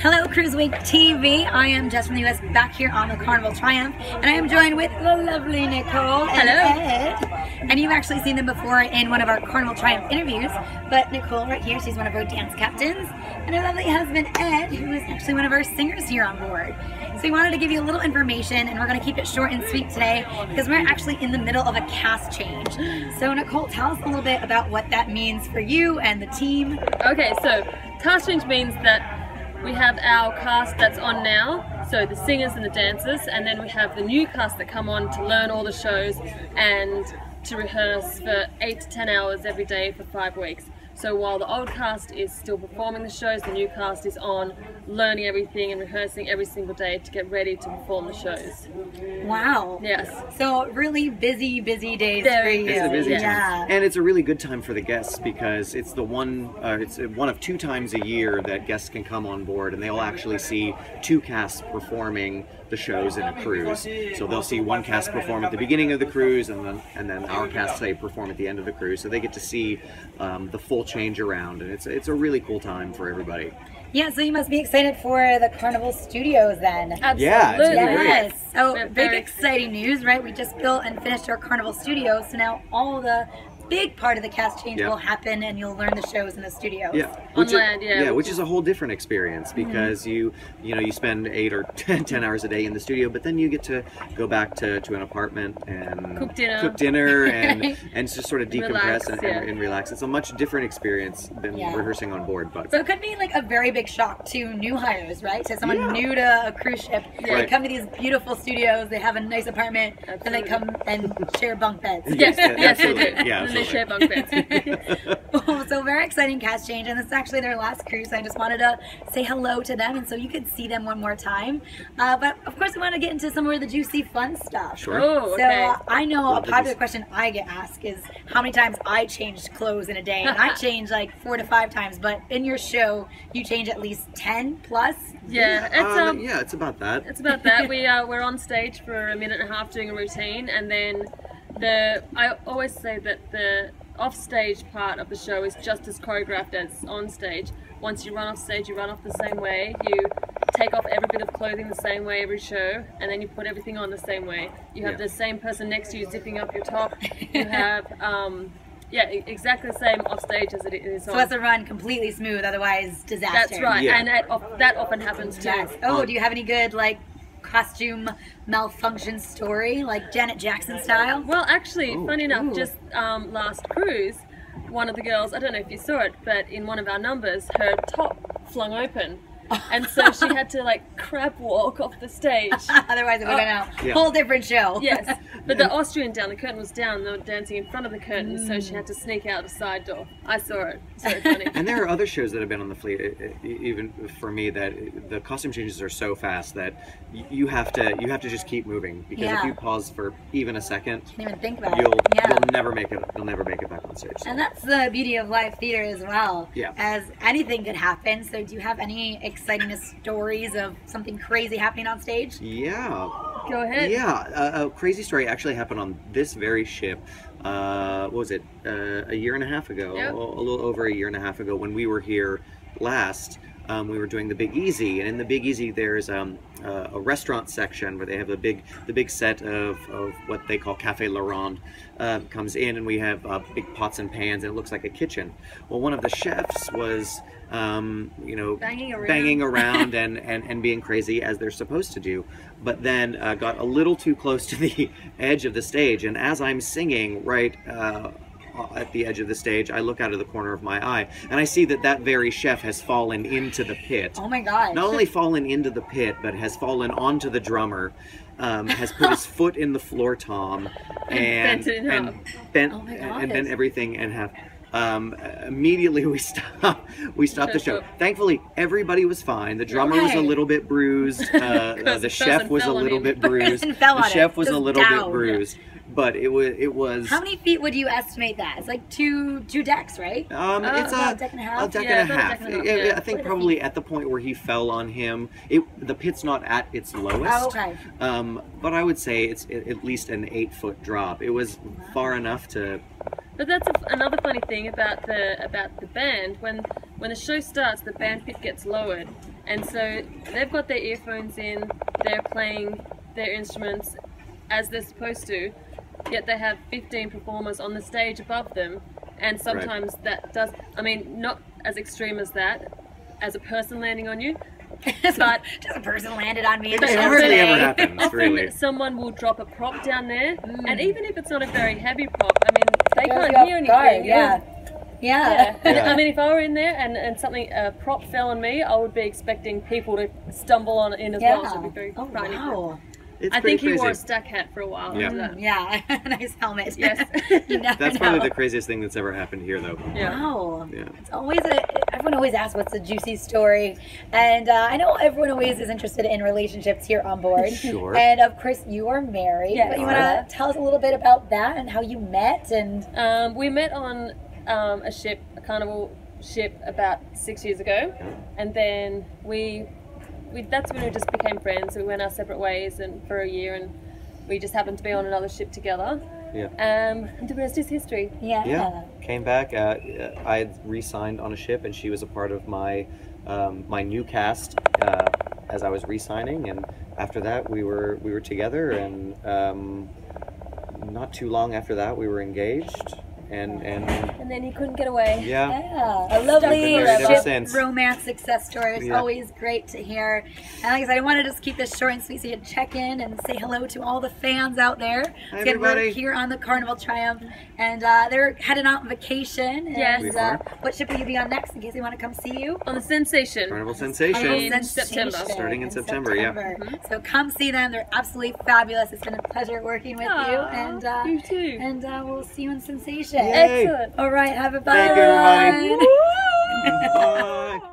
Hello, Cruise Week TV. I am Jess from the US, back here on the Carnival Triumph, and I am joined with the lovely Nicole and Ed. And you've actually seen them before in one of our Carnival Triumph interviews, but Nicole right here, she's one of our dance captains, and her lovely husband Ed, who is actually one of our singers here on board. So we wanted to give you a little information, and we're going to keep it short and sweet today because we're actually in the middle of a cast change. So Nicole, tell us a little bit about what that means for you and the team. Okay, so cast change means that we have our cast that's on now, so the singers and the dancers, and then we have the new cast that come on to learn all the shows and to rehearse for 8 to 10 hours every day for 5 weeks. So while the old cast is still performing the shows, the new cast is on learning everything and rehearsing every single day to get ready to perform the shows. Wow. Yes. So really busy days Very for you. busy. It's a busy time. Yeah. And it's a really good time for the guests because it's the one of 2 times a year that guests can come on board, and they'll actually see 2 casts performing the shows in a cruise. So they'll see one cast perform at the beginning of the cruise, and then our cast say perform at the end of the cruise. So they get to see the full change around, and it's a really cool time for everybody. Yeah, so you must be excited for the Carnival Studios then. Absolutely. Yeah, it's gonna be great. Yes. So We're big very exciting news, right? We just built and finished our Carnival Studios, so now all the big part of the cast change will happen, and you'll learn the shows in the studios. Yeah, On land, which is a whole different experience because you spend 8 or 10 hours a day in the studio, but then you get to go back to an apartment and cook dinner and just sort of decompress Relax, and relax. It's a much different experience than rehearsing on board. But So it could be like a very big shock to new hires, right? To someone new to a cruise ship. They come to these beautiful studios, they have a nice apartment, and they come and share bunk beds. Yes, yes, they absolutely. do. Yeah, And they share bunk beds. So very exciting cast change, and this is actually their last cruise. I just wanted to say hello to them, and so you could see them one more time. But of course, we want to get into some more of the juicy, fun stuff. Sure. Oh, okay. So I know a popular question I get asked is how many times I changed clothes in a day, and I change like 4 to 5 times. But in your show, you change at least 10 plus. Yeah, it's about that. It's about that. We're on stage for a minute and a half doing a routine, and then I always say that the off-stage part of the show is just as choreographed as on stage. Once you run off stage, you run off the same way. You take off every bit of clothing the same way every show, and then you put everything on the same way. You have the same person next to you zipping up your top. You have exactly the same off stage as it is on. So it has to run completely smooth, otherwise disaster. That's right, Yeah. and that often happens too. Yes. Oh, do you have any good like costume malfunction story, like Janet Jackson style? Well, actually, funny enough, just last cruise, one of the girls, I don't know if you saw it, but in one of our numbers, her top flung open. And so she had to like crab walk off the stage. Otherwise it would have been a whole different show. Yes, but the Austrian down, the curtain was down, they were dancing in front of the curtain, so she had to sneak out a side door. I saw it. It's very funny. And there are other shows that have been on the fleet, even for me, that the costume changes are so fast that you have to just keep moving, because if you pause for even a second, Didn't even think about you'll it. never make it. You'll never make it back on stage. And that's the beauty of live theater as well. Yeah. As anything could happen. So do you have any exciting stories of something crazy happening on stage? Yeah. Go ahead. Yeah, a crazy story actually happened on this very ship. What was it? A year and a half ago, Yep. a little over a year and a half ago, when we were here last. We were doing the Big Easy, and in the Big Easy there's a restaurant section where they have the big set of what they call Café La Ronde comes in, and we have big pots and pans, and it looks like a kitchen. Well, one of the chefs was banging around and being crazy, as they're supposed to do, but then got a little too close to the edge of the stage, and as I'm singing right at the edge of the stage, I look out of the corner of my eye, and I see that very chef has fallen into the pit. Oh my God. Not only fallen into the pit, but has fallen onto the drummer, has put his foot in the floor tom, and bent everything in half. Immediately we stopped the show. Thankfully, everybody was fine. The drummer was a little bit bruised. The chef was a little bit bruised. The chef was a little bit bruised. But it was. How many feet would you estimate that? It's like two decks, right? It's a deck and a half. A deck and a half. I think probably at the point where he fell on him, the pit's not at its lowest. Oh, okay. But I would say it's at least an 8-foot drop. It was far enough to But that's another funny thing about the band. When the show starts, the band pit gets lowered, and so they've got their earphones in, they're playing their instruments as they're supposed to, yet they have 15 performers on the stage above them, and sometimes that does, I mean, not as extreme as that, as a person landing on you, but just a person landed on me. It hardly ever happens, often really. someone will drop a prop down there, and even if it's not a very heavy prop, I mean, they can't hear anything. Guard, yeah. I mean, if I were in there and a prop fell on me, I would be expecting people to stumble on in as well. So it'd be very frightening. Wow. It's I think he crazy. wore a stack hat for a while. Yeah. Yeah, nice helmet. Yes. That's probably the craziest thing that's ever happened here, though. Yeah. Wow. Yeah. It's always everyone always asks what's the juicy story, and I know everyone always is interested in relationships here on board. Sure. And of course, you are married. Yes. But you want to tell us a little bit about that and how you met and. We met on a ship, a Carnival ship, about 6 years ago, and then that's when we just became friends. We went our separate ways and for a year, and we just happened to be on another ship together. Yeah. And the rest is history. Yeah. Came back. I had re-signed on a ship, and she was a part of my my new cast as I was re-signing. And after that, we were together, and not too long after that, we were engaged. And then he couldn't get away. Yeah, a lovely ship since. romance success story. It's always great to hear. And like I said, I wanted to just keep this short and sweet so you can check in and say hello to all the fans out there. Hi, Again, we're everybody. here on the Carnival Triumph, and they're heading out on vacation. Yes. And, what ship will you be on next in case they want to come see you? On the Sensation. Carnival Sensation. In September. Starting in September, yeah. So come see them. They're absolutely fabulous. It's been a pleasure working with you. And you too. And we'll see you in Sensation. Yay. Excellent. All right, have a bye. Thank you, everybody. Bye.